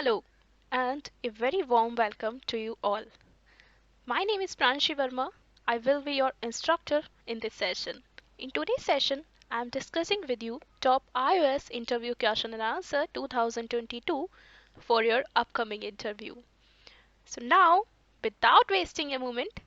Hello, and a very warm welcome to you all. My name is Pranshi Verma. I will be your instructor in this session. In today's session, I am discussing with you top iOS interview question and answer 2022 for your upcoming interview. So now, without wasting a moment,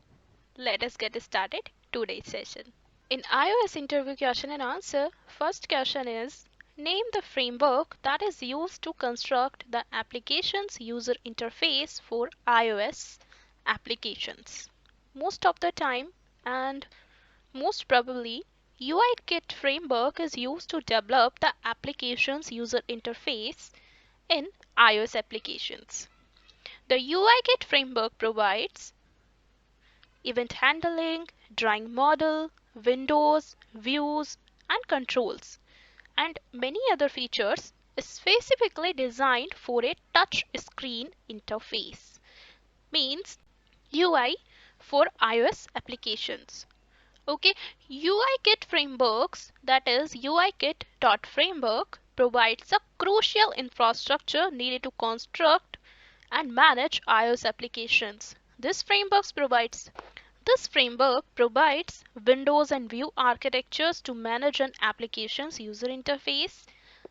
let us get started today's session. In iOS interview question and answer, first question is name the framework that is used to construct the application's user interface for iOS applications. Most of the time and most probably UIKit framework is used to develop the application's user interface in iOS applications. The UIKit framework provides event handling, drawing model, windows, views, and controls, and many other features specifically designed for a touch screen interface, means UI for iOS applications. Okay, UIKit frameworks, that is UIKit.framework, provides a crucial infrastructure needed to construct and manage iOS applications. This framework provides Windows and View architectures to manage an application's user interface,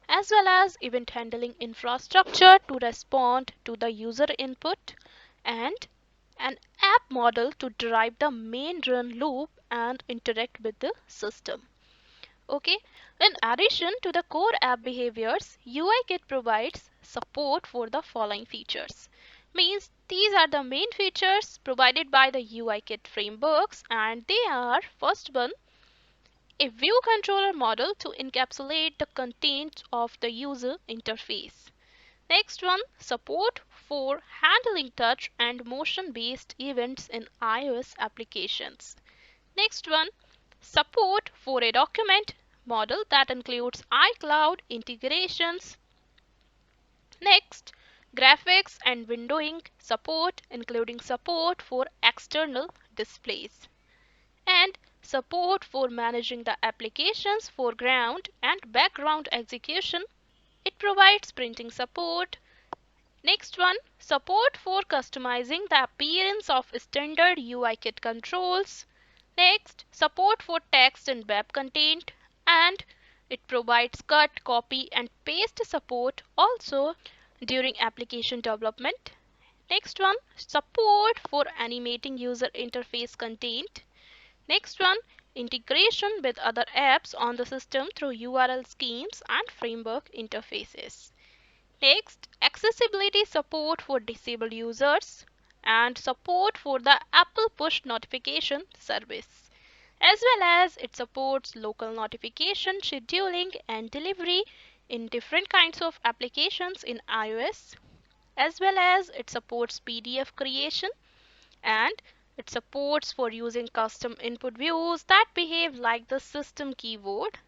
as well as event handling infrastructure to respond to the user input, and an app model to drive the main run loop and interact with the system. Okay, in addition to the core app behaviors, UIKit provides support for the following features. Means these are the main features provided by the UIKit frameworks, and they are: first one, a view controller model to encapsulate the content of the user interface. Next one, support for handling touch and motion based events in iOS applications. Next one, support for a document model that includes iCloud integrations. Next, graphics and windowing support, including support for external displays. And support for managing the application's foreground and background execution. It provides printing support. Next one, support for customizing the appearance of standard UIKit controls. Next, support for text and web content, and it provides cut, copy, and paste support also during application development. Next one, support for animating user interface content. Next one, integration with other apps on the system through URL schemes and framework interfaces. Next, accessibility support for disabled users and support for the Apple push notification service, as well as it supports local notification scheduling and delivery in different kinds of applications in iOS, as well as it supports PDF creation, and it supports for using custom input views that behave like the system keyboard,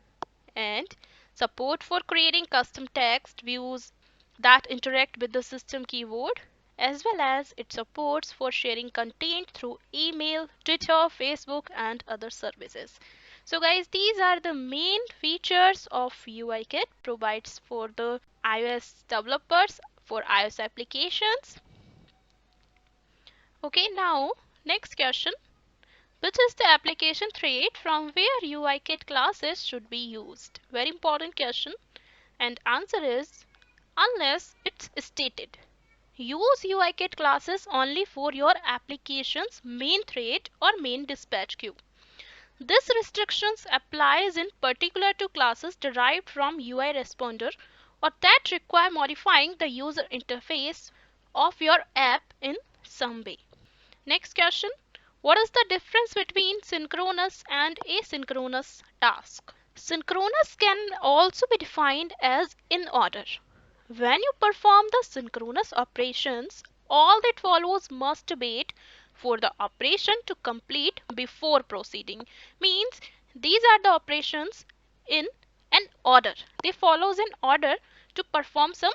and support for creating custom text views that interact with the system keyboard, as well as it supports for sharing content through email, Twitter, Facebook, and other services. So guys, these are the main features of UIKit provides for the iOS developers for iOS applications. Okay, now next question. Which is the application thread from where UIKit classes should be used? Very important question. And answer is unless it's stated. Use UIKit classes only for your application's main thread or main dispatch queue. This restrictions applies in particular to classes derived from UI responder or that require modifying the user interface of your app in some way. Next question. What is the difference between synchronous and asynchronous task? Synchronous can also be defined as in order. When you perform the synchronous operations, all that follows must wait for the operation to complete before proceeding. Means these are the operations in an order. They follows in order to perform some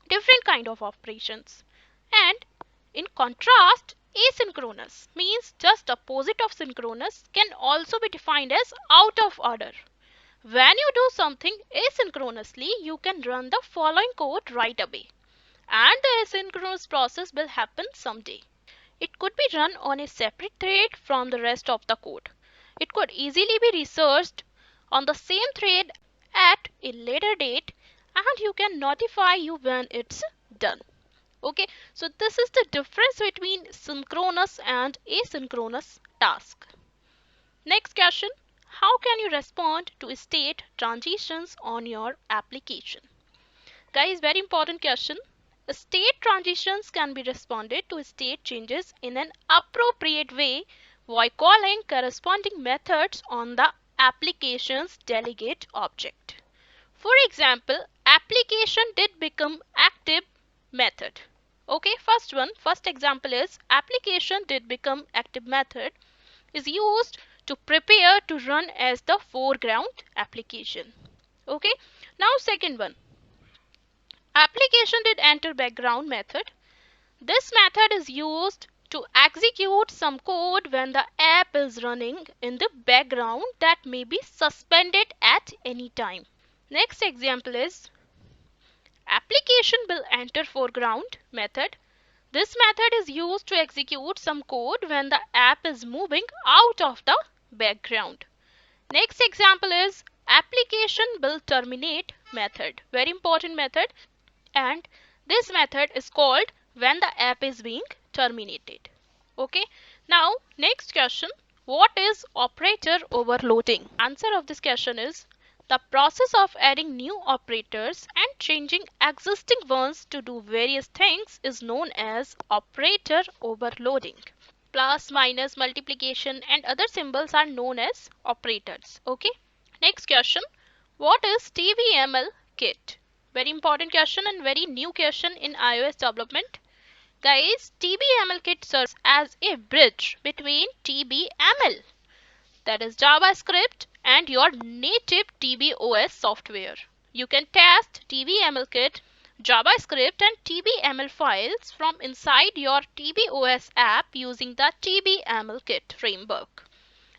different kind of operations. And in contrast, asynchronous means just opposite of synchronous can also be defined as out of order. When you do something asynchronously, you can run the following code right away. and the asynchronous process will happen someday. It could be run on a separate thread from the rest of the code. It could easily be researched on the same thread at a later date, and you can notify you when it's done. Okay, so this is the difference between synchronous and asynchronous task. Next question, how can you respond to state transitions on your application? Guys, very important question. State transitions can be responded to state changes in an appropriate way by calling corresponding methods on the application's delegate object. For example, application did become active method. Okay, first example is application did become active method is used to prepare to run as the foreground application. Okay, now second one, application did enter background method. This method is used to execute some code when the app is running in the background that may be suspended at any time. Next example is application will enter foreground method. This method is used to execute some code when the app is moving out of the background. Next example is application will terminate method. Very important method, and this method is called when the app is being terminated. Okay, now next question, what is operator overloading? Answer of this question is the process of adding new operators and changing existing ones to do various things is known as operator overloading. Plus, minus, multiplication and other symbols are known as operators. Okay, next question, what is TVML kit? Very important question and very new question in iOS development. Guys, TBML kit serves as a bridge between TBML, that is JavaScript, and your native tvOS software. You can test TBML kit, JavaScript and TBML files from inside your tvOS app using the TBML kit framework.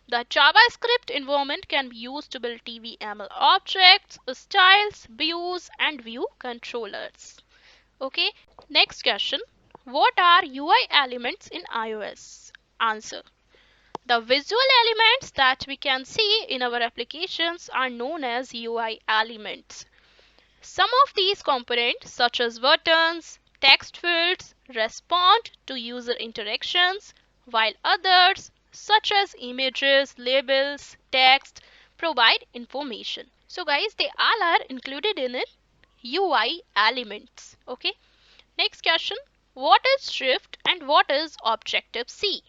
The JavaScript environment can be used to build TVML objects, styles, views, and view controllers. Okay, next question. What are UI elements in iOS? Answer. The visual elements that we can see in our applications are known as UI elements. Some of these components, such as buttons, text fields, respond to user interactions, while others, such as images, labels, text, provide information. So guys, they all are included in it, UI elements. Okay. Next question. What is Shift and what is Objective-C?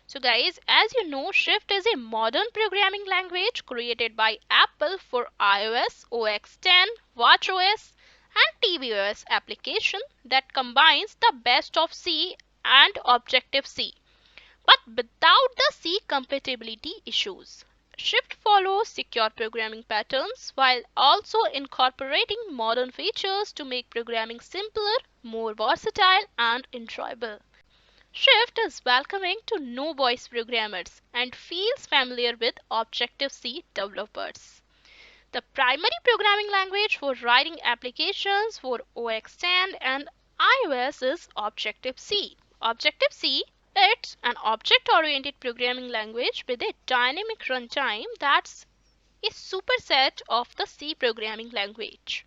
So guys, as you know, Shift is a modern programming language created by Apple for iOS, OS X, watchOS and tvOS application that combines the best of C and Objective-C, but without the C compatibility issues. Shift follows secure programming patterns while also incorporating modern features to make programming simpler, more versatile, and enjoyable. Shift is welcoming to no-voice programmers and feels familiar with Objective-C developers. The primary programming language for writing applications for OS X and iOS is Objective-C. Objective-C, it's an object-oriented programming language with a dynamic runtime that's a superset of the C programming language.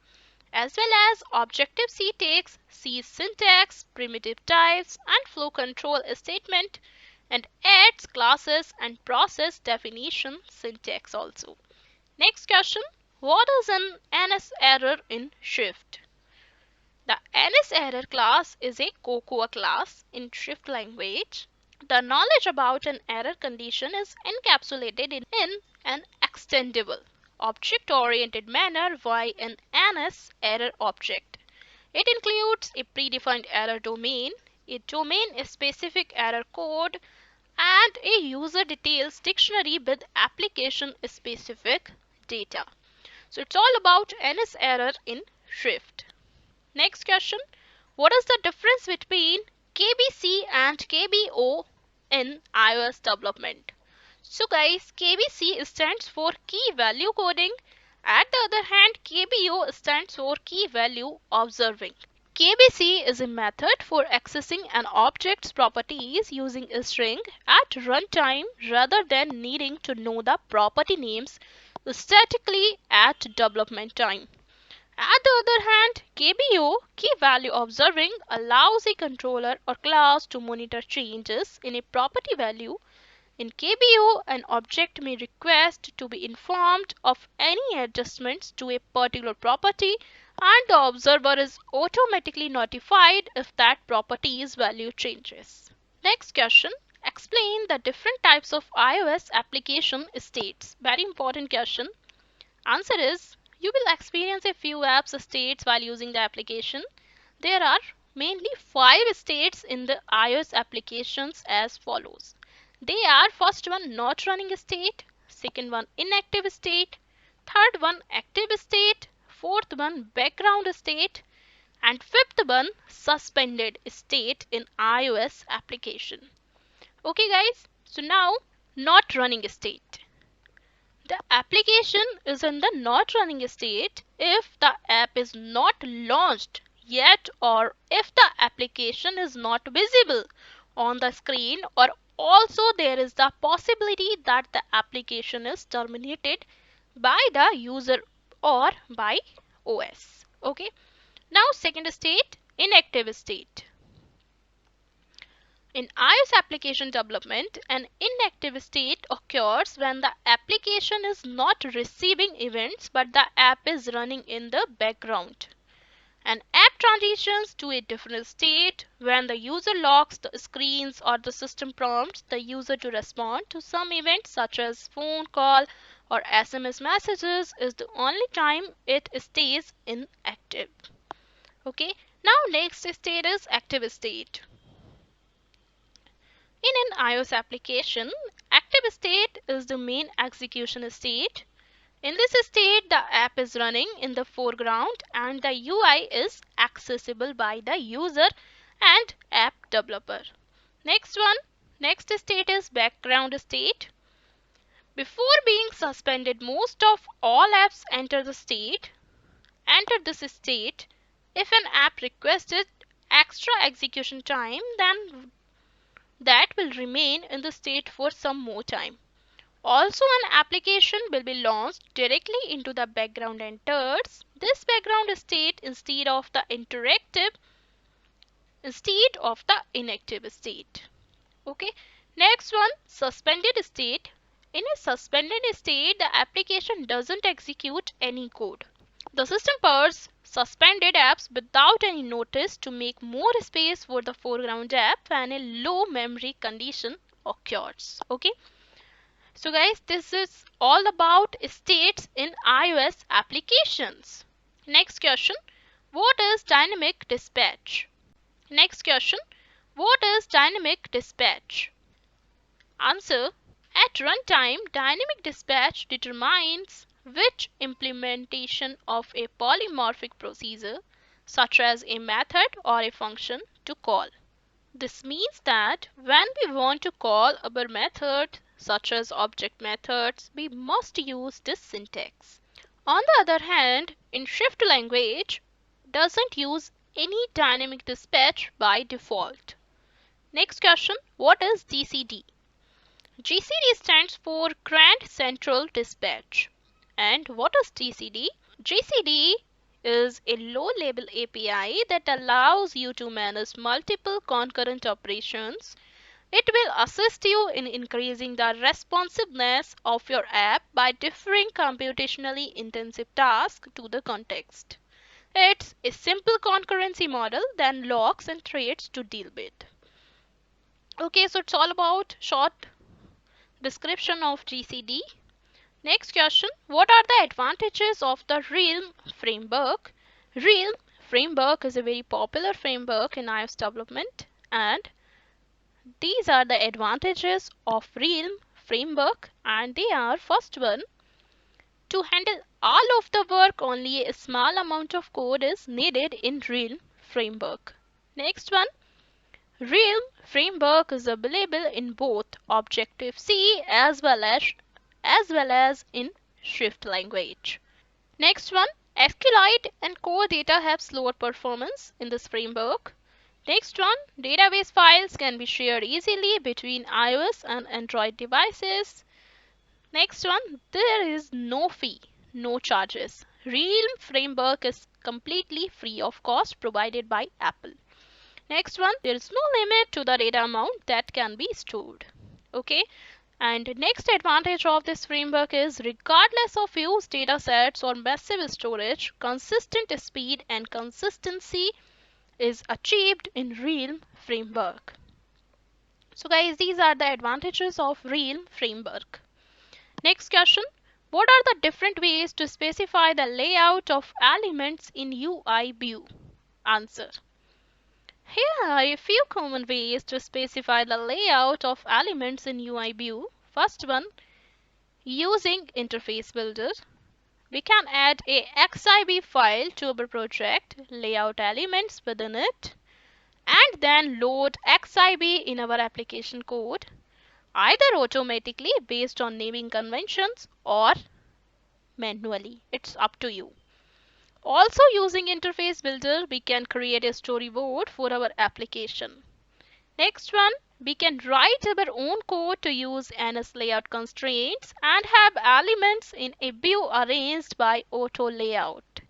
As well as Objective-C takes C's syntax, primitive types, and flow control statement and adds classes and process definition syntax also. Next question, what is an NS error in Shift? The NS error class is a Cocoa class in Shift language. The knowledge about an error condition is encapsulated in an extendable, object-oriented manner by an NS error object. It includes a predefined error domain, a domain-specific error code, and a user details dictionary with application-specific data. So it's all about NS error in Shift. Next question, what is the difference between KBC and KBO in iOS development? So guys, KBC stands for key value coding. At the other hand, KBO stands for key value observing. KBC is a method for accessing an object's properties using a string at runtime rather than needing to know the property names statically at development time. At the other hand, KBO, key value observing, allows a controller or class to monitor changes in a property value. In KBO, an object may request to be informed of any adjustments to a particular property, and the observer is automatically notified if that property's value changes. Next question. Explain the different types of iOS application states. Very important question. Answer is, you will experience a few apps states while using the application. There are mainly 5 states in the iOS applications as follows. They are: first one, not running state; second one, inactive state; third one, active state; fourth one, background state; and fifth one, suspended state in iOS application. Okay guys, so now not running state. The application is in the not running state if the app is not launched yet, or if the application is not visible on the screen, or also there is the possibility that the application is terminated by the user or by OS. Okay. Now second state, inactive state. In iOS application development, an inactive state occurs when the application is not receiving events but the app is running in the background. An app transitions to a different state when the user locks the screens or the system prompts the user to respond to some event such as phone call or SMS messages is the only time it stays inactive. Okay, now next state is active state. In an iOS application, active state is the main execution state. In this state, the app is running in the foreground and the UI is accessible by the user and app developer. Next state is background state. Before being suspended, most of all apps enter this state. If an app requested extra execution time, then that will remain in the state for some more time. Also, an application will be launched directly into the background enters this background state instead of the inactive state. Okay. Next one, suspended state. In a suspended state, the application doesn't execute any code. The system pairs suspended apps without any notice to make more space for the foreground app when a low memory condition occurs. Okay. So guys, this is all about states in iOS applications. Next question. What is dynamic dispatch? Next question. What is dynamic dispatch? Answer. At runtime, dynamic dispatch determines which implementation of a polymorphic procedure, such as a method or a function, to call. This means that when we want to call our method, such as object methods, we must use this syntax. On the other hand, in Shift language, doesn't use any dynamic dispatch by default. Next question, what is GCD? GCD stands for Grand Central Dispatch. And what is GCD? GCD is a low-level API that allows you to manage multiple concurrent operations. It will assist you in increasing the responsiveness of your app by deferring computationally intensive tasks to the context. It's a simple concurrency model than locks and threads to deal with. Okay, so it's all about short description of GCD. Next question, what are the advantages of the Realm framework? Realm framework is a very popular framework in iOS development, and these are the advantages of Realm framework, and they are: first one, to handle all of the work, only a small amount of code is needed in Realm framework. Next one, Realm framework is available in both Objective-C as well as in Swift language. Next one, SQLite and core data have slower performance in this framework. Next one, database files can be shared easily between iOS and Android devices. Next one, there is no fee, no charges. Realm framework is completely free of cost provided by Apple. Next one, there is no limit to the data amount that can be stored. Okay. And next advantage of this framework is regardless of huge data sets or massive storage, consistent speed and consistency is achieved in Realm framework. So guys, these are the advantages of Realm framework. Next question. What are the different ways to specify the layout of elements in UI view? Answer. Here are a few common ways to specify the layout of elements in UI view. First one, using interface builder. We can add a XIB file to our project, layout elements within it, and then load XIB in our application code, either automatically based on naming conventions or manually. It's up to you. Also, using interface builder, we can create a storyboard for our application. Next one, we can write our own code to use NS layout constraints and have elements in a view arranged by auto layout.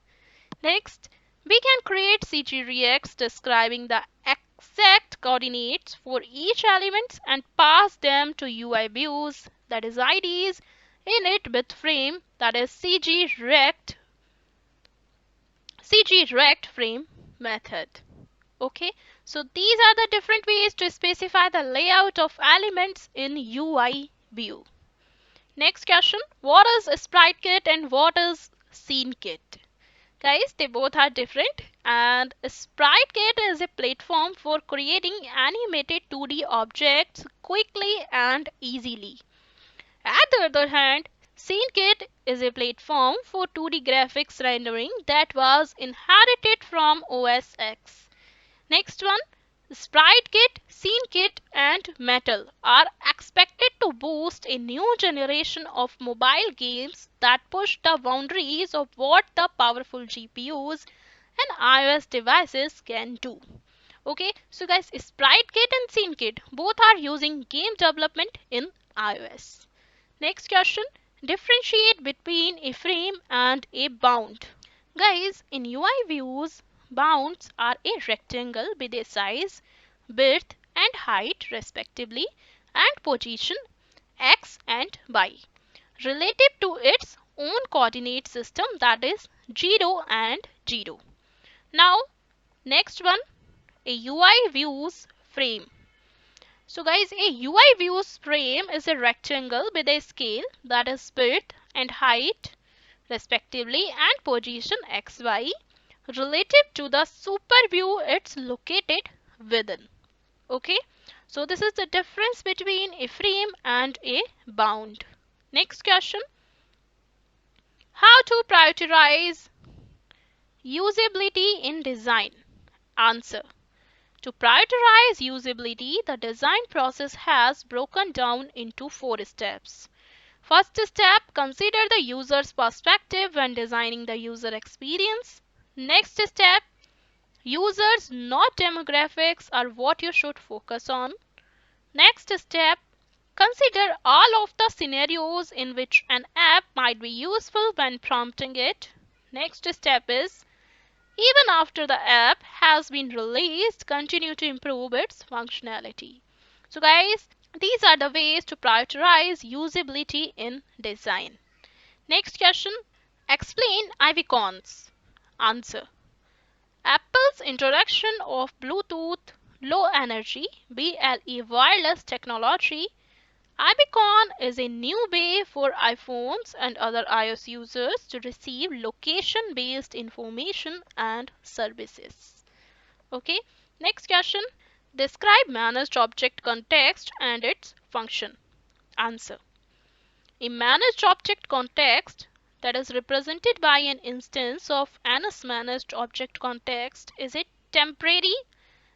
Next, we can create CG reacts describing the exact coordinates for each element and pass them to UI views, that is IDs, in it with frame, that is CG rect frame method. Okay, so these are the different ways to specify the layout of elements in UI view. Next question, what is SpriteKit and what is SceneKit? Guys, they both are different, and SpriteKit is a platform for creating animated 2D objects quickly and easily. At the other hand, SceneKit is a platform for 2D graphics rendering that was inherited from OS X. Next one, SpriteKit, SceneKit and Metal are expected to boost a new generation of mobile games that push the boundaries of what the powerful GPUs and iOS devices can do. Okay, so guys, SpriteKit and SceneKit both are using game development in iOS. Next question, differentiate between a frame and a bound. Guys, in UI views, bounds are a rectangle with a size, width and height respectively and position x and y relative to its own coordinate system, that is 0 and 0. Now next one, a UI views frame. So guys, a UI views frame is a rectangle with a scale, that is width and height respectively and position xy relative to the super view it's located within. Okay, so this is the difference between a frame and a bound. Next question, how to prioritize usability in design? Answer. To prioritize usability, the design process has broken down into 4 steps. First step, consider the user's perspective when designing the user experience. Next step, users, not demographics, are what you should focus on. Next step, consider all of the scenarios in which an app might be useful when prompting it. Next step is, even after the app has been released, continue to improve its functionality. So guys, these are the ways to prioritize usability in design. Next question, explain iBeacons. Answer. Apple's introduction of Bluetooth Low Energy (BLE) wireless technology, iBeacon is a new way for iPhones and other iOS users to receive location-based information and services. Okay, next question. Describe managed object context and its function. Answer. A managed object context, that is represented by an instance of NS managed object context, is a temporary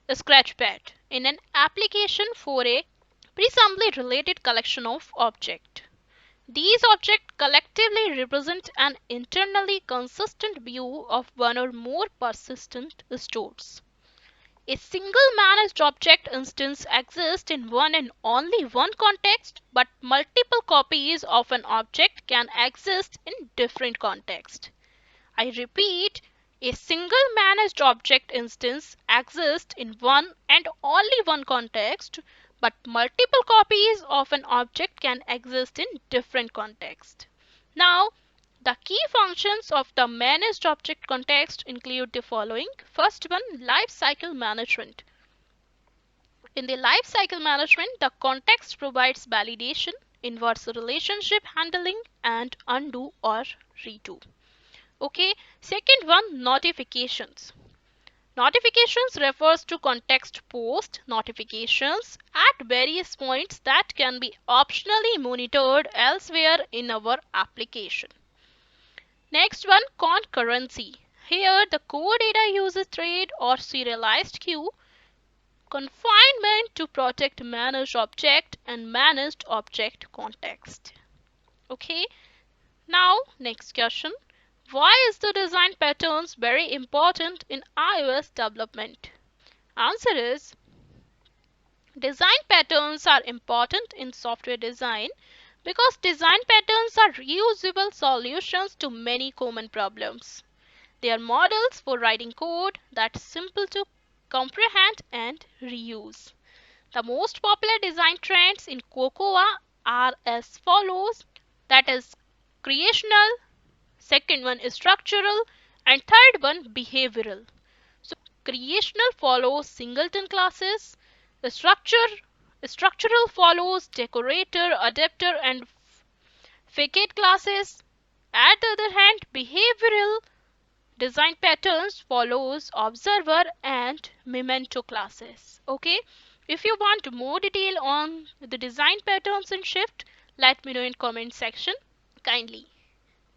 scratchpad in an application for a presumably related collection of objects. These objects collectively represent an internally consistent view of one or more persistent stores. A single managed object instance exists in one and only one context, but multiple copies of an object can exist in different contexts. I repeat, a single managed object instance exists in one and only one context, but multiple copies of an object can exist in different contexts. Now, the key functions of the managed object context include the following. First one, lifecycle management. In the lifecycle management, the context provides validation, inverse relationship handling, and undo or redo. Okay, second one, notifications. Notifications refers to context post notifications at various points that can be optionally monitored elsewhere in our application. Next one, concurrency. Here the core data uses thread or serialized queue confinement to protect managed object and managed object context. Okay, now next question. Why is the design patterns very important in iOS development? Answer is design patterns are important in software design because design patterns are reusable solutions to many common problems. They are models for writing code that's simple to comprehend and reuse. The most popular design trends in Cocoa are as follows, that is creational, second one is structural, and third one behavioral. So creational follows singleton classes, the structural follows decorator, adapter, and facade classes. At the other hand, behavioral design patterns follows observer and memento classes. Okay, if you want more detail on the design patterns in Shift, let me know in comment section kindly.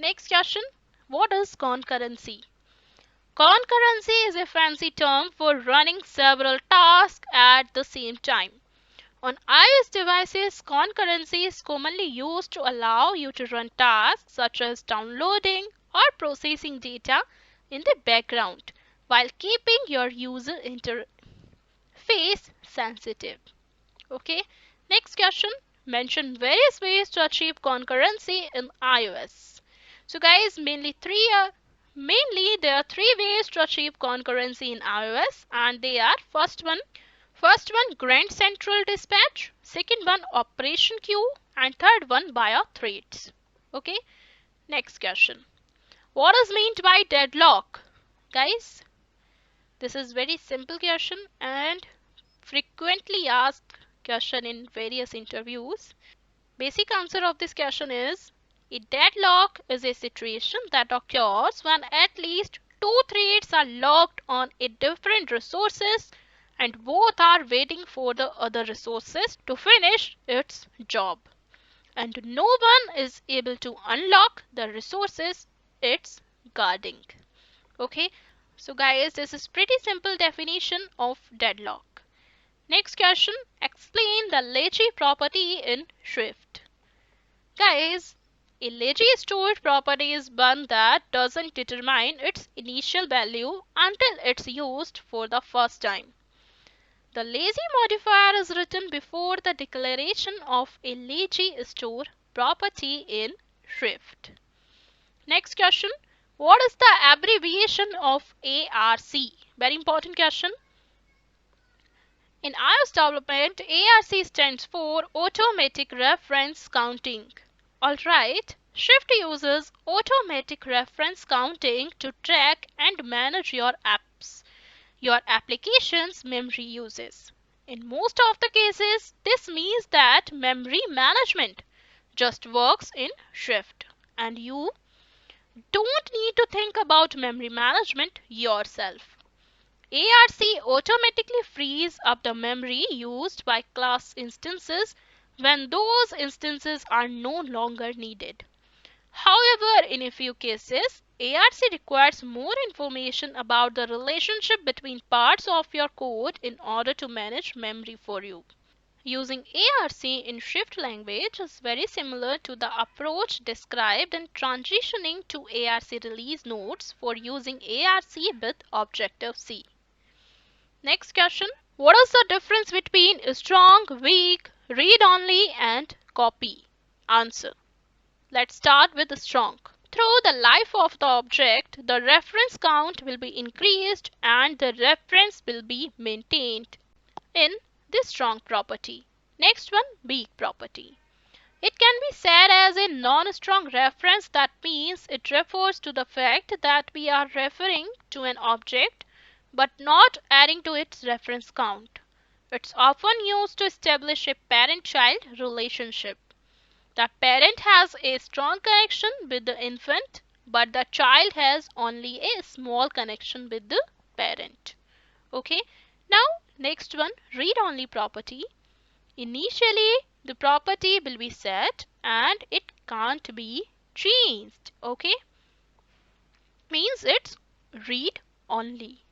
Next question, what is concurrency? Concurrency is a fancy term for running several tasks at the same time. On iOS devices, concurrency is commonly used to allow you to run tasks such as downloading or processing data in the background while keeping your user interface sensitive. Okay, next question. Mention various ways to achieve concurrency in iOS. So guys, mainly there are three ways to achieve concurrency in iOS, and they are first one Grand Central Dispatch, second one Operation Queue, and third one via threads. Okay, next question. What is meant by deadlock? Guys, this is very simple question and frequently asked question in various interviews. Basic answer of this question is a deadlock is a situation that occurs when at least two threads are locked on a different resources and both are waiting for the other resources to finish its job, and no one is able to unlock the resources it's guarding. Okay, so guys, this is pretty simple definition of deadlock. Next question, explain the lazy property in Swift. Guys, a lazy stored property is one that doesn't determine its initial value until it's used for the first time. The lazy modifier is written before the declaration of a lazy store property in Swift. Next question, what is the abbreviation of ARC? Very important question. In iOS development, ARC stands for Automatic Reference Counting. Alright, Swift uses automatic reference counting to track and manage your application's memory uses. In most of the cases, this means that memory management just works in Swift and you don't need to think about memory management yourself. ARC automatically frees up the memory used by class instances when those instances are no longer needed. However, in a few cases, ARC requires more information about the relationship between parts of your code in order to manage memory for you. Using ARC in Shift language is very similar to the approach described in transitioning to ARC release notes for using ARC with Objective-C. Next question. What is the difference between strong, weak, read-only and copy? Answer. Let's start with strong. Through the life of the object, the reference count will be increased and the reference will be maintained in this strong property. Next one, weak property. It can be said as a non-strong reference. That means it refers to the fact that we are referring to an object but not adding to its reference count. It's often used to establish a parent-child relationship. The parent has a strong connection with the infant, but the child has only a small connection with the parent. Okay. Now, next one, read-only property. Initially, the property will be set and it can't be changed. Okay. Means it's read only.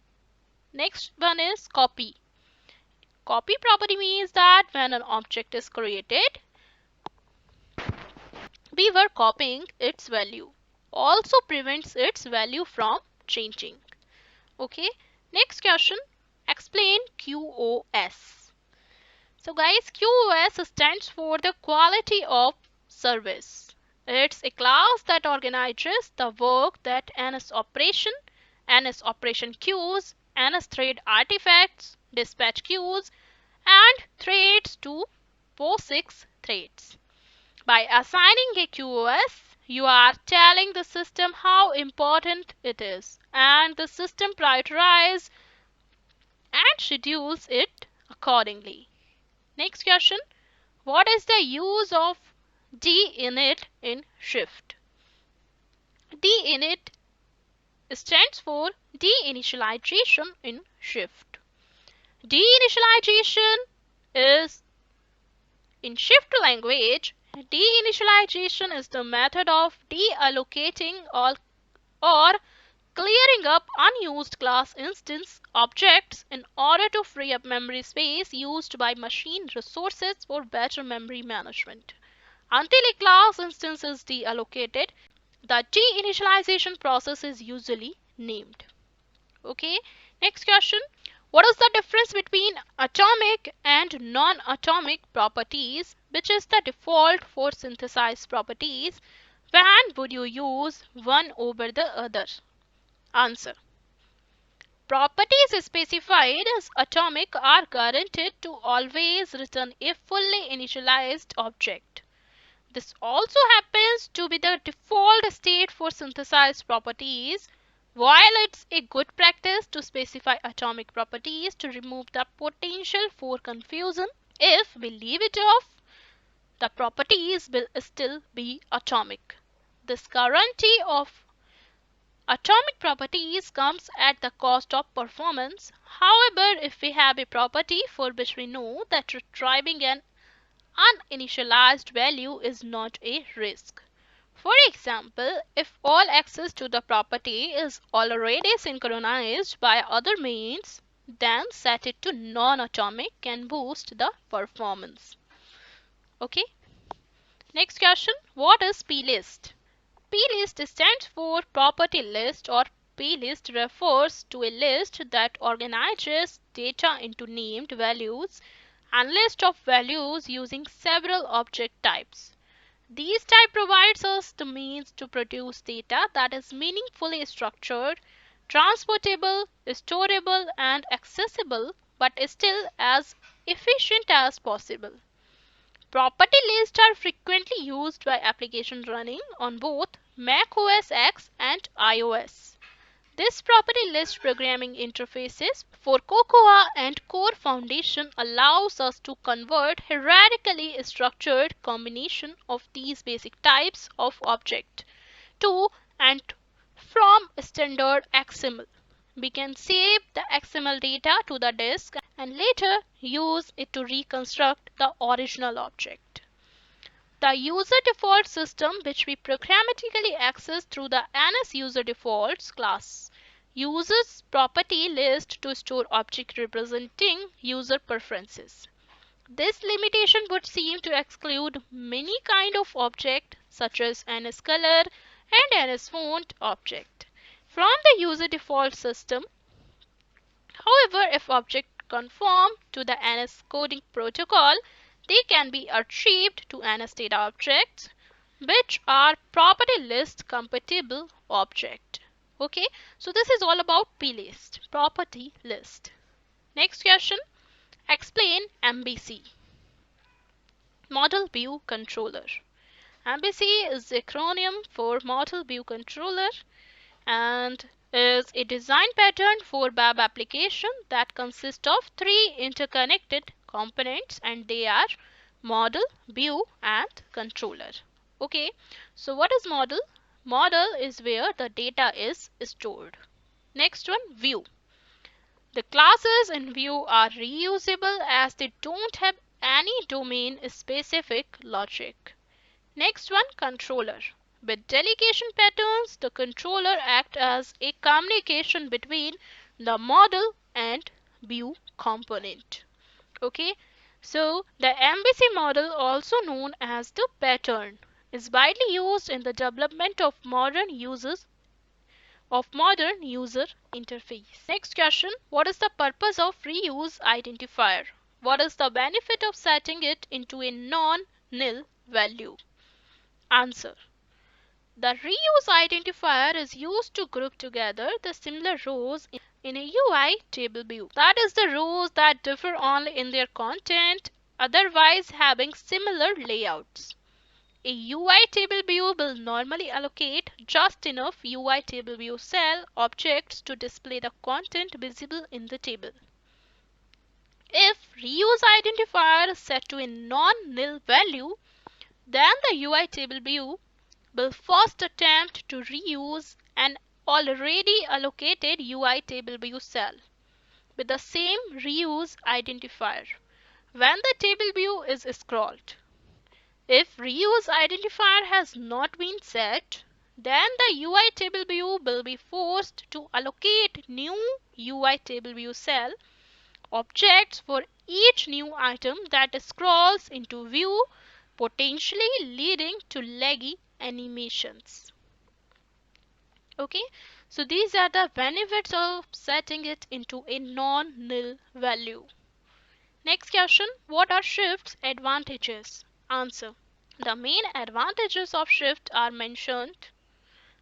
Next one is copy. Copy property means that when an object is created, we were copying its value. Also prevents its value from changing. Okay. Next question. Explain QoS. So guys, QoS stands for the quality of service. It's a class that organizes the work that NS operation queues, NS thread artifacts, dispatch queues, and threads to POSIX threads. By assigning a QoS, you are telling the system how important it is, and the system prioritizes and schedules it accordingly. Next question. What is the use of dinit in Shift? Dinit stands for deinitialization in Shift. Deinitialization is in Shift language. Deinitialization is the method of deallocating or clearing up unused class instance objects in order to free up memory space used by machine resources for better memory management. Until a class instance is deallocated, the deinitialization process is usually named. Okay, next question. What is the difference between atomic and non-atomic properties, which is the default for synthesized properties? When would you use one over the other? Answer. Properties specified as atomic are guaranteed to always return a fully initialized object. This also happens to be the default state for synthesized properties. While it's a good practice to specify atomic properties to remove the potential for confusion, if we leave it off, the properties will still be atomic. This guarantee of atomic properties comes at the cost of performance. However, if we have a property for which we know that retrieving an uninitialized value is not a risk. For example, if all access to the property is already synchronized by other means, then set it to non-atomic can boost the performance. Okay. Next question. What is PList? PList stands for property list, or PList refers to a list that organizes data into named values and list of values using several object types. These type provides us the means to produce data that is meaningfully structured, transportable, storable, and accessible, but still as efficient as possible. Property lists are frequently used by applications running on both Mac OS X and iOS. This property list programming interfaces for Cocoa and Core Foundation allows us to convert hierarchically structured combination of these basic types of object to and from standard XML. We can save the XML data to the disk and later use it to reconstruct the original object. The user default system, which we programmatically access through the NSUserDefaults class, uses property list to store object representing user preferences. This limitation would seem to exclude many kind of object such as NSColor and NSFont object from the user default system. However, if objects conform to the NS coding protocol, they can be archived to NS data objects, which are property list compatible object. Okay, so this is all about plist, property list. Next question, explain MVC, Model View Controller. MVC is the acronym for Model View Controller and is a design pattern for web application that consists of three interconnected components, and they are model, view and controller. Okay, so what is model? Model is where the data is stored. Next one, view. The classes in view are reusable as they don't have any domain specific logic. Next one, controller. With delegation patterns, the controller acts as a communication between the model and view component. Okay, so the MVC model, also known as the pattern, is widely used in the development of modern user interface. Next question, what is the purpose of reuse identifier? What is the benefit of setting it into a non-nil value? Answer. The reuse identifier is used to group together the similar rows in a UI table view. That is, the rows that differ only in their content, otherwise having similar layouts. A UI table view will normally allocate just enough UI table view cell objects to display the content visible in the table. If reuse identifier is set to a non-nil value, then the UI table view will first attempt to reuse an already allocated UI table view cell with the same reuse identifier when the table view is scrolled. If reuse identifier has not been set, then the UI table view will be forced to allocate new UI table view cell objects for each new item that scrolls into view, potentially leading to laggy animations. Okay, so these are the benefits of setting it into a non-nil value. Next question, what are Shift's advantages? Answer. The main advantages of Shift are mentioned.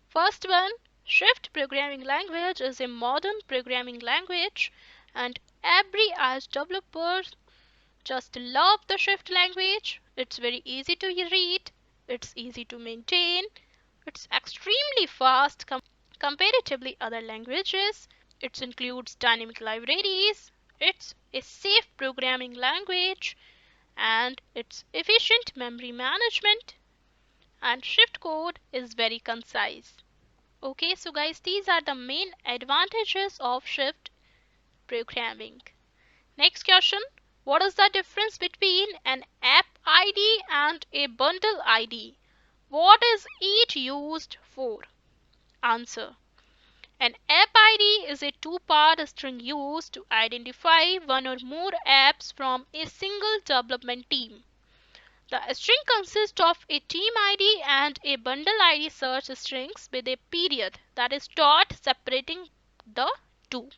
First one, Shift programming language is a modern programming language and every iOS developer just love the Shift language. It's very easy to read, it's easy to maintain, it's extremely fast comparatively other languages. It includes dynamic libraries, it's a safe programming language, and it's efficient memory management, and Shift code is very concise. Okay, so guys, these are the main advantages of Shift programming. Next question, what is the difference between an app ID and a bundle ID? What is each used for? Answer. An app ID is a two-part string used to identify one or more apps from a single development team. The string consists of a team ID and a bundle ID search strings with a period, that is dot, separating the two.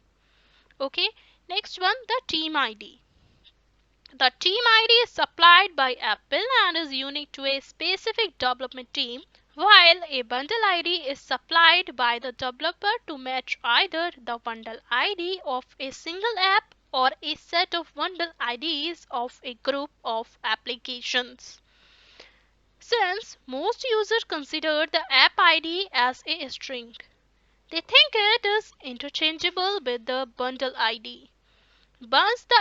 Okay, next one, the team ID. The team ID is supplied by Apple and is unique to a specific development team, while a bundle ID is supplied by the developer to match either the bundle ID of a single app or a set of bundle IDs of a group of applications. Since most users consider the app ID as a string, they think it is interchangeable with the bundle ID. Once the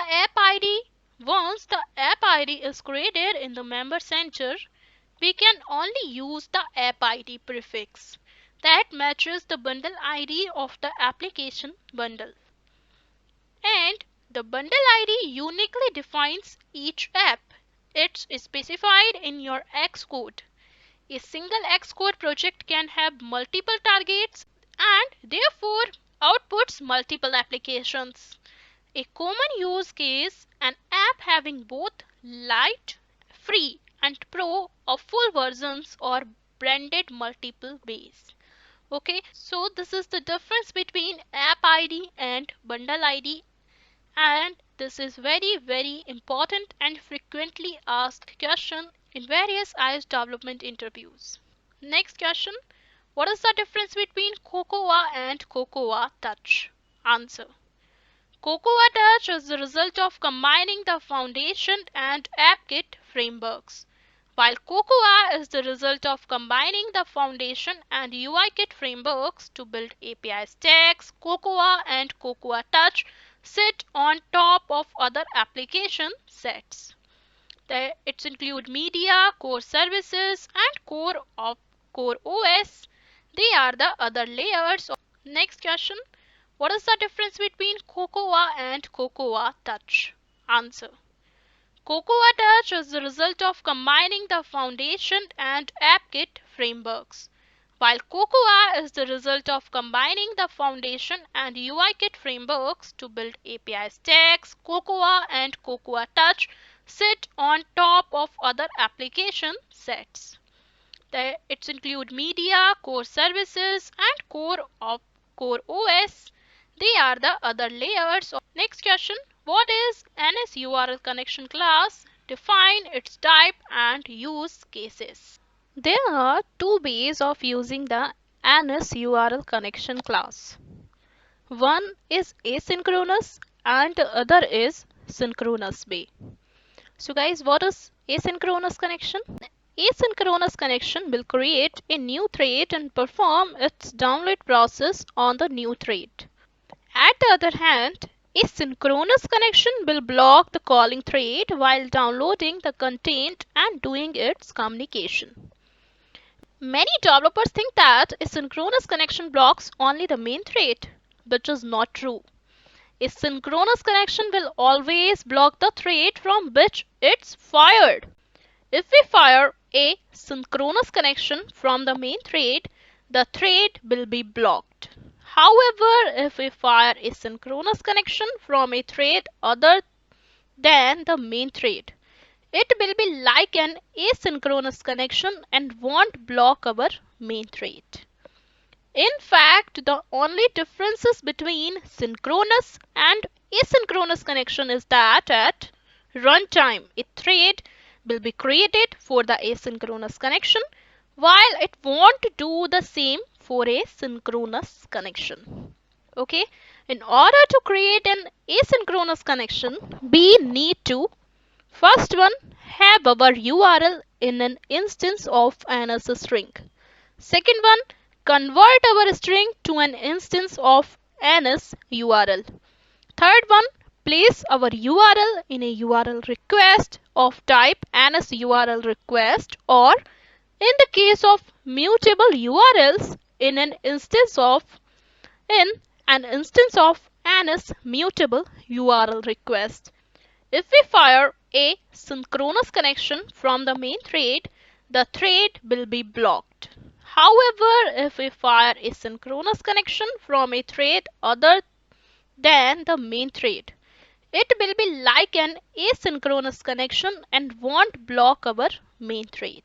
app ID is created in the member center, we can only use the app ID prefix that matches the bundle ID of the application bundle. And the bundle ID uniquely defines each app. It's specified in your Xcode. A single Xcode project can have multiple targets and therefore outputs multiple applications. A common use case, an app having both Lite, Free, and Pro or full versions or branded multiple ways. Okay, so this is the difference between app ID and bundle ID, and this is very important and frequently asked question in various iOS development interviews. Next question: what is the difference between Cocoa and Cocoa Touch? Answer: Cocoa Touch is the result of combining the Foundation and AppKit frameworks, while Cocoa is the result of combining the Foundation and UIKit frameworks to build API stacks. Cocoa and Cocoa Touch sit on top of other application sets. It's include media, core services, and core OS. They are the other layers. Next question: what is the difference between Cocoa and Cocoa Touch? Answer: Cocoa Touch is the result of combining the Foundation and AppKit frameworks, while Cocoa is the result of combining the Foundation and UIKit frameworks to build API stacks. Cocoa and Cocoa Touch sit on top of other application sets. It's include media, core services, and core OS. They are the other layers. Next question: what is NS URL connection class? Define its type and use cases. There are two ways of using the NS URL connection class. One is asynchronous and the other is synchronous way. So guys, what is asynchronous connection? Asynchronous connection will create a new thread and perform its download process on the new thread. At the other hand, a synchronous connection will block the calling thread while downloading the content and doing its communication. Many developers think that a synchronous connection blocks only the main thread, which is not true. A synchronous connection will always block the thread from which it's fired. If we fire a synchronous connection from the main thread, the thread will be blocked. However, if we fire a synchronous connection from a thread other than the main thread, it will be like an asynchronous connection and won't block our main thread. In fact, the only differences between synchronous and asynchronous connection is that at runtime, a thread will be created for the asynchronous connection, while it won't do the same for a synchronous connection. Okay, in order to create an asynchronous connection, we need to first one have our URL in an instance of an string. Second one, convert our string to an instance of NS URL. Third one, place our URL in a URL request of type NS URL request, or in the case of mutable URLs, in an instance of NS mutable URL request. If we fire a synchronous connection from the main thread, the thread will be blocked. However, if we fire a synchronous connection from a thread other than the main thread, it will be like an asynchronous connection and won't block our main thread.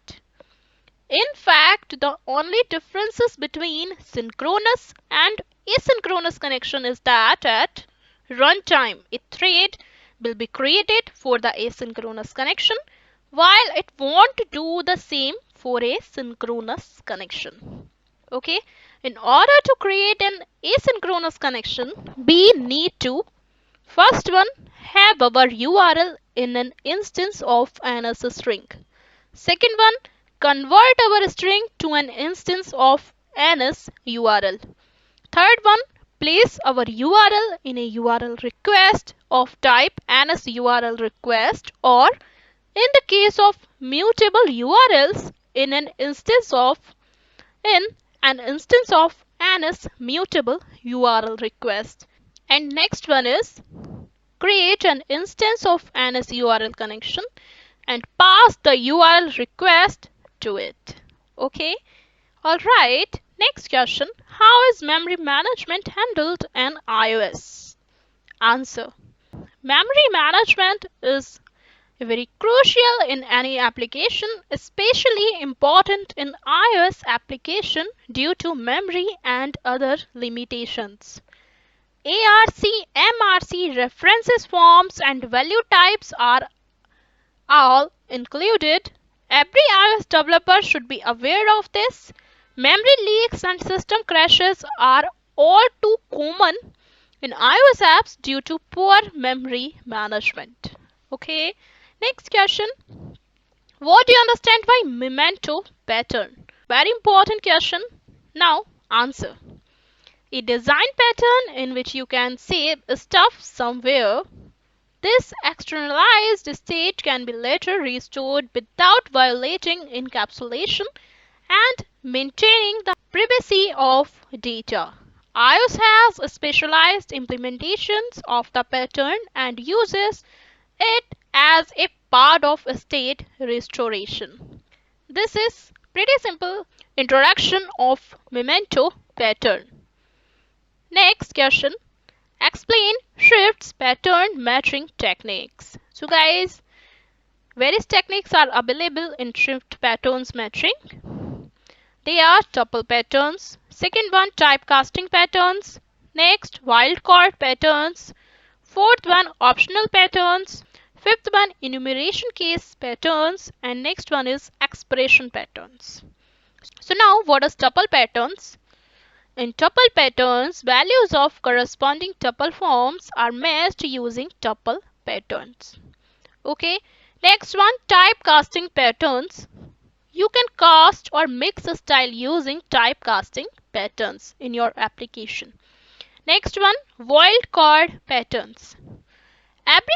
In fact, the only differences between synchronous and asynchronous connection is that at runtime, a thread will be created for the asynchronous connection, while it won't do the same for a synchronous connection. Okay, in order to create an asynchronous connection, we need to first one have our URL in an instance of an string. Second one, convert our string to an instance of NS URL. Third one, place our URL in a URL request of type NS URL request, or in the case of mutable URLs, in an instance of NS mutable URL request. And next one is create an instance of NS URL connection and pass the URL request to it. Okay, alright. Next question: how is memory management handled in iOS? Answer: memory management is Very crucial in any application, especially important in iOS application due to memory and other limitations. ARC, MRC references forms and value types are all included. Every iOS developer should be aware of this. Memory leaks and system crashes are all too common in iOS apps due to poor memory management. Okay, next question. What do you understand by memento pattern? Very important question. Now, answer. A design pattern in which you can save stuff somewhere. This externalized state can be later restored without violating encapsulation and maintaining the privacy of data. iOS has specialized implementations of the pattern and uses it as a part of state restoration. This is pretty simple introduction of memento pattern. Next question. Explain Shift's pattern matching techniques. So guys, various techniques are available in Shift patterns matching. They are tuple patterns. Second one, typecasting patterns. Next, wildcard patterns. Fourth one, optional patterns. Fifth one, enumeration case patterns. And next one is expression patterns. So now, what is tuple patterns? In tuple patterns, values of corresponding tuple forms are matched using tuple patterns. Okay. Next one, typecasting patterns. You can cast or mix a style using typecasting patterns in your application. Next one, wildcard patterns. Every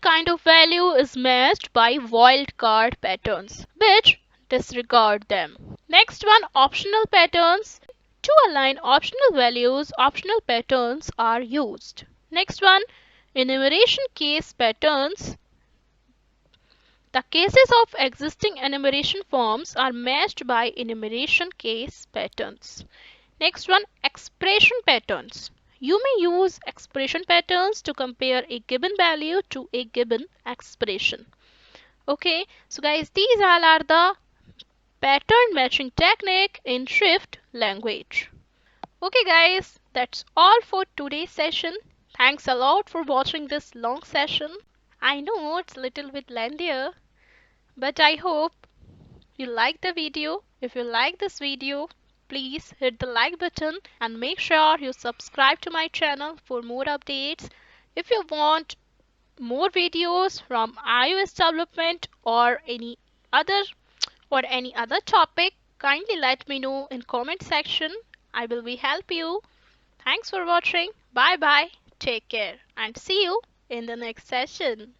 kind of value is matched by wildcard patterns, which disregard them. Next one, optional patterns. To align optional values, optional patterns are used. Next one, enumeration case patterns. The cases of existing enumeration forms are matched by enumeration case patterns. Next one, expression patterns. You may use expression patterns to compare a given value to a given expression. Okay, so guys, these all are the pattern matching technique in Shift language. Okay guys, that's all for today's session. Thanks a lot for watching this long session. I know it's a little bit lengthier, but I hope you like the video. If you like this video, please hit the like button and make sure you subscribe to my channel for more updates. If you want more videos from iOS development other or any other topic, kindly let me know in comment section. I will be help you. Thanks for watching. Bye bye. Take care and see you in the next session.